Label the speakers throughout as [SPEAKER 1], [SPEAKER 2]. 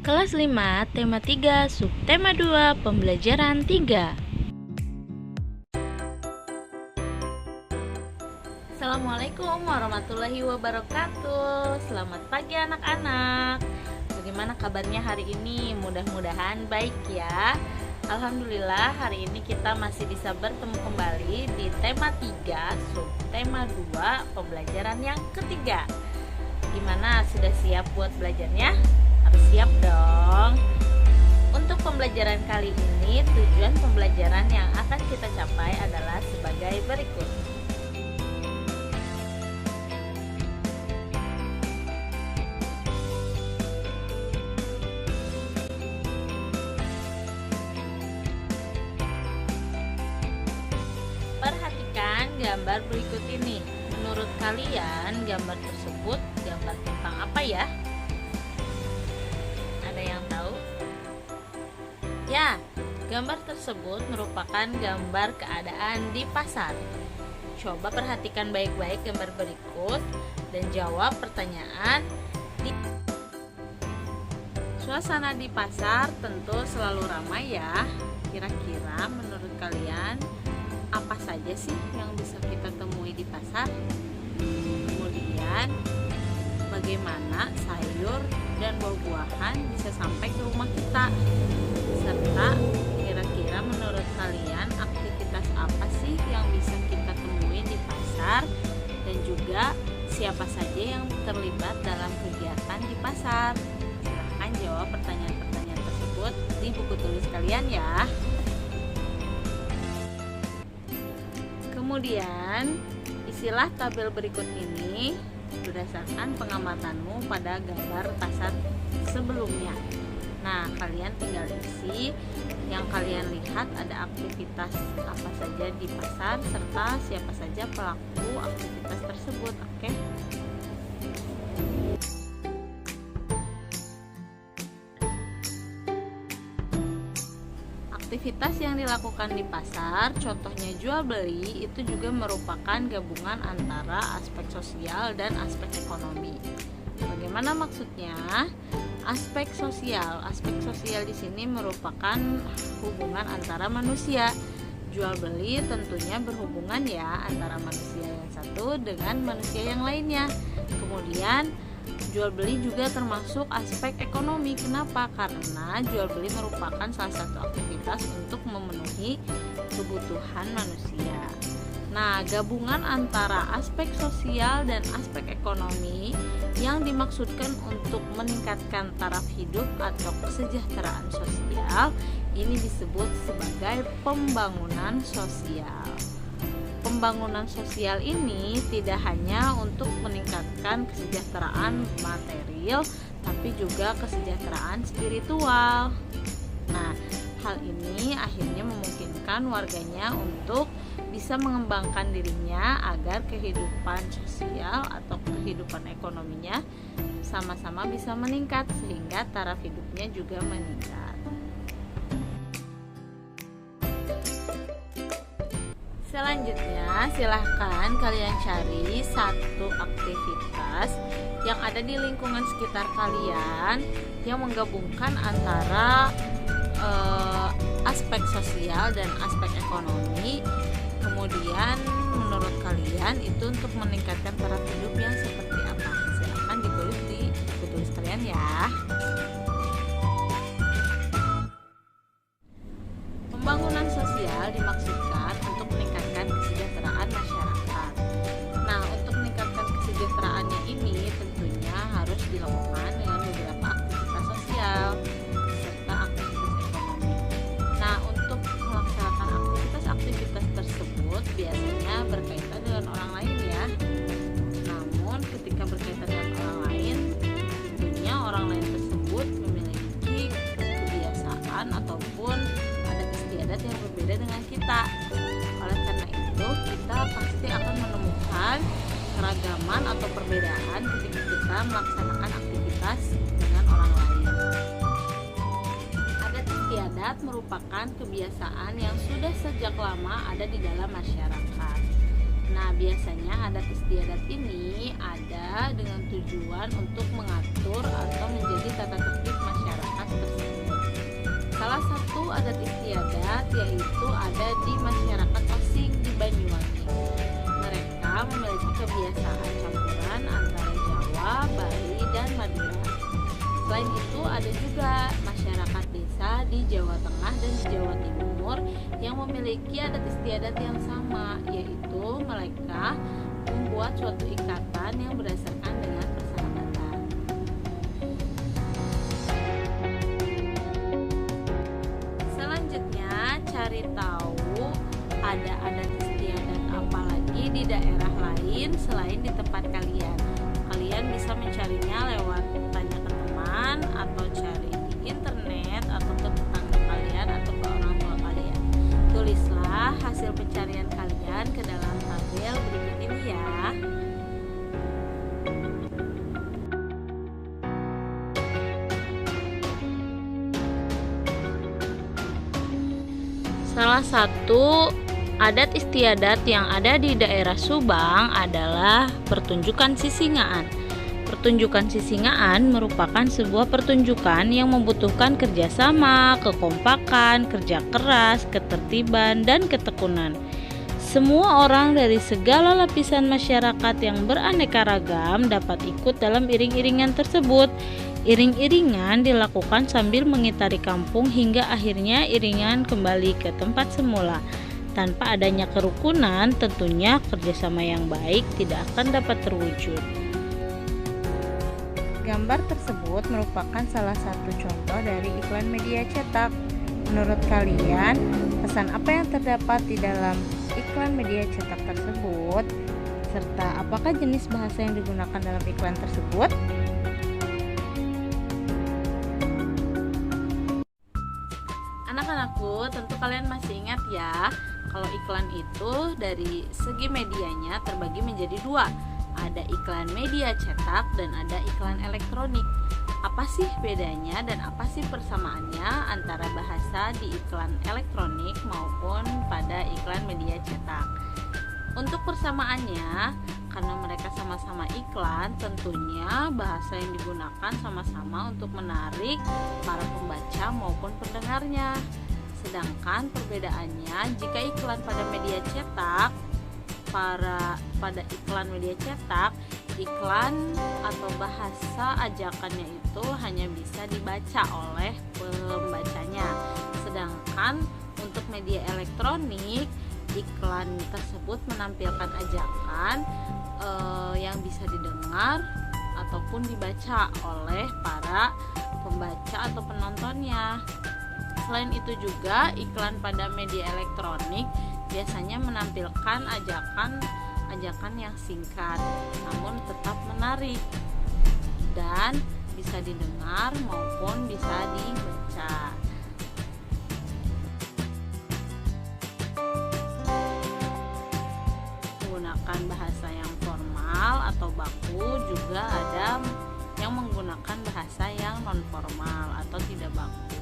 [SPEAKER 1] Kelas 5, tema 3, subtema 2, pembelajaran 3. Assalamualaikum warahmatullahi wabarakatuh. Selamat pagi anak-anak. Bagaimana kabarnya hari ini? Mudah-mudahan baik ya. Alhamdulillah hari ini kita masih bisa bertemu kembali di tema 3, subtema 2, pembelajaran yang ketiga. Gimana, sudah siap buat belajarnya? Harus siap dong. Untuk pembelajaran kali ini, tujuan pembelajaran yang akan kita capai adalah sebagai berikut. Perhatikan gambar berikut ini. Menurut kalian, gambar tersebut gambar tentang apa ya? Ada yang tahu? Ya, gambar tersebut merupakan gambar keadaan di pasar. Coba perhatikan baik-baik gambar berikut dan jawab pertanyaan. Suasana di pasar tentu selalu ramai ya. Kira-kira menurut kalian apa saja sih yang bisa kita temui di pasar? Kemudian bagaimana sayur dan buah-buahan bisa sampai ke rumah kita? Serta kira-kira menurut kalian aktivitas apa sih yang bisa kita temui di pasar? Dan juga siapa saja yang terlibat dalam kegiatan di pasar? Silahkan jawab pertanyaan-pertanyaan tersebut di buku tulis kalian ya. Kemudian, isilah tabel berikut ini berdasarkan pengamatanmu pada gambar pasar sebelumnya. Nah, kalian tinggal isi yang kalian lihat ada aktivitas apa saja di pasar serta siapa saja pelaku aktivitas tersebut, oke? Aktivitas yang dilakukan di pasar, contohnya jual beli, itu juga merupakan gabungan antara aspek sosial dan aspek ekonomi. Bagaimana maksudnya? Aspek sosial di sini merupakan hubungan antara manusia. Jual beli tentunya berhubungan ya antara manusia yang satu dengan manusia yang lainnya. Kemudian jual beli juga termasuk aspek ekonomi. Kenapa? Karena jual beli merupakan salah satu aktivitas untuk memenuhi kebutuhan manusia. Nah, gabungan antara aspek sosial dan aspek ekonomi yang dimaksudkan untuk meningkatkan taraf hidup atau kesejahteraan sosial ini disebut sebagai pembangunan sosial. Pembangunan sosial ini tidak hanya untuk meningkatkan kesejahteraan material, tapi juga kesejahteraan spiritual. Nah, hal ini akhirnya memungkinkan warganya untuk bisa mengembangkan dirinya agar kehidupan sosial atau kehidupan ekonominya sama-sama bisa meningkat sehingga taraf hidupnya juga meningkat. Selanjutnya, silahkan kalian cari satu aktivitas yang ada di lingkungan sekitar kalian yang menggabungkan antara aspek sosial dan aspek ekonomi. Kemudian menurut kalian itu untuk meningkatkan taraf hidup yang seperti apa? Silahkan ditulis di buku tulis kalian ya. Pembangunan sosial dimaksudkan untuk meningkatkan kesejahteraan masyarakat. Nah, untuk meningkatkan kesejahteraannya ini tentunya harus dilakukan dengan beberapa aktivitas sosial serta aktivitas ekonomi. Nah, untuk melaksanakan aktivitas tersebut biasanya berkaitan dengan orang lain ya. Namun ketika berkaitan dengan orang lain, tentunya orang lain tersebut memiliki kebiasaan ataupun istiadat yang berbeda dengan kita. Oleh karena itu, kita pasti akan menemukan keragaman atau perbedaan ketika kita melaksanakan aktivitas dengan orang lain. Adat istiadat merupakan kebiasaan yang sudah sejak lama ada di dalam masyarakat. Nah, biasanya adat istiadat ini ada dengan tujuan untuk mengatur atau menjadi tata tertib masyarakat yaitu ada di masyarakat Osing di Banyuwangi. Mereka memiliki kebiasaan campuran antara Jawa, Bali, dan Madura. Selain itu ada juga masyarakat desa di Jawa Tengah dan di Jawa Timur yang memiliki adat istiadat yang sama, yaitu mereka membuat suatu ikatan yang berdasarkan dengan persahabatan. Selanjutnya cari tahu ada adat istiadat apa lagi di daerah lain selain di tempat kalian. Kalian bisa mencarinya lewat tanya ke teman atau cari di internet atau ke tetangga kalian atau ke orang tua kalian. Tulislah hasil pencarian kalian ke dalam tabel berikut ini ya. Salah satu adat istiadat yang ada di daerah Subang adalah pertunjukan sisingaan. Pertunjukan sisingaan merupakan sebuah pertunjukan yang membutuhkan kerjasama, kekompakan, kerja keras, ketertiban, dan ketekunan. Semua orang dari segala lapisan masyarakat yang beraneka ragam dapat ikut dalam iring-iringan tersebut. Iring-iringan dilakukan sambil mengitari kampung hingga akhirnya iringan kembali ke tempat semula. Tanpa adanya kerukunan, tentunya kerjasama yang baik tidak akan dapat terwujud. Gambar tersebut merupakan salah satu contoh dari iklan media cetak. Menurut kalian, pesan apa yang terdapat di dalam iklan media cetak tersebut? Serta apakah jenis bahasa yang digunakan dalam iklan tersebut? Anak-anakku, tentu kalian masih ingat ya, kalau iklan itu dari segi medianya terbagi menjadi dua. Ada iklan media cetak dan ada iklan elektronik. Apa sih bedanya dan apa sih persamaannya antara bahasa di iklan elektronik maupun pada iklan media cetak? Untuk persamaannya, karena mereka sama-sama iklan, tentunya bahasa yang digunakan sama-sama untuk menarik para pembaca maupun pendengarnya. Sedangkan perbedaannya, jika iklan pada media cetak, pada iklan media cetak, iklan atau bahasa ajakannya itu hanya bisa dibaca oleh pembacanya. Sedangkan untuk media elektronik, iklan tersebut menampilkan ajakan yang bisa didengar ataupun dibaca oleh para pembaca atau penontonnya. Selain itu juga iklan pada media elektronik biasanya menampilkan ajakan yang singkat namun tetap menarik dan bisa didengar maupun bisa dibaca. Menggunakan bahasa yang formal atau baku, juga ada yang menggunakan bahasa yang non formal atau tidak baku.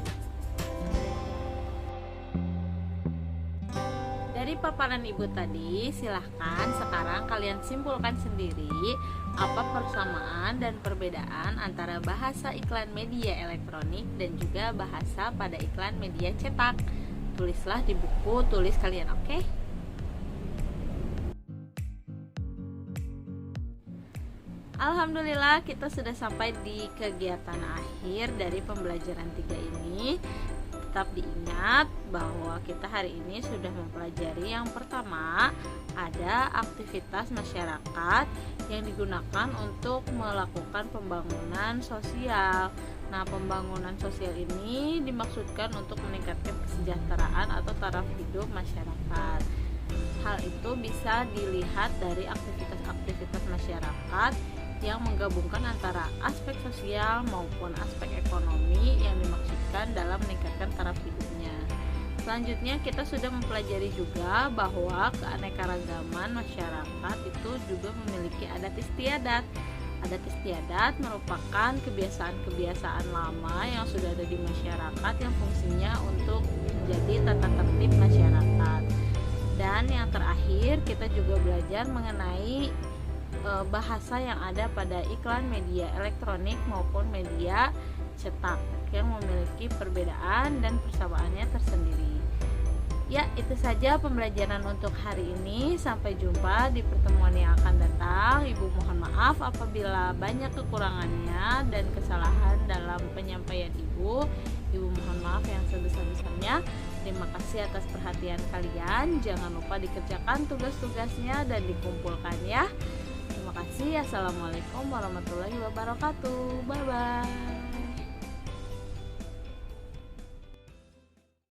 [SPEAKER 1] Dari paparan ibu tadi, silahkan sekarang kalian simpulkan sendiri apa persamaan dan perbedaan antara bahasa iklan media elektronik dan juga bahasa pada iklan media cetak. Tulislah di buku tulis kalian, oke? Alhamdulillah, kita sudah sampai di kegiatan akhir dari pembelajaran 3 ini. Tetap diingat bahwa kita hari ini sudah mempelajari yang pertama, ada aktivitas masyarakat yang digunakan untuk melakukan pembangunan sosial. Nah, pembangunan sosial ini dimaksudkan untuk meningkatkan kesejahteraan atau taraf hidup masyarakat. Hal itu bisa dilihat dari aktivitas-aktivitas masyarakat yang menggabungkan antara aspek sosial maupun aspek ekonomi yang dimaksudkan dalam meningkatkan taraf hidupnya. Selanjutnya kita sudah mempelajari juga bahwa keanekaragaman masyarakat itu juga memiliki adat istiadat. Adat istiadat merupakan kebiasaan-kebiasaan lama yang sudah ada di masyarakat yang fungsinya untuk menjadi tata tertib masyarakat. Dan yang terakhir kita juga belajar mengenai bahasa yang ada pada iklan media elektronik maupun media cetak yang memiliki perbedaan dan persamaannya tersendiri. Ya, itu saja pembelajaran untuk hari ini. Sampai jumpa di pertemuan yang akan datang. Ibu mohon maaf apabila banyak kekurangannya dan kesalahan dalam penyampaian Ibu. Ibu mohon maaf yang sebesar-besarnya. Terima kasih atas perhatian kalian. Jangan lupa dikerjakan tugas-tugasnya dan dikumpulkan ya. Terima kasih. Assalamualaikum warahmatullahi wabarakatuh. Bye-bye.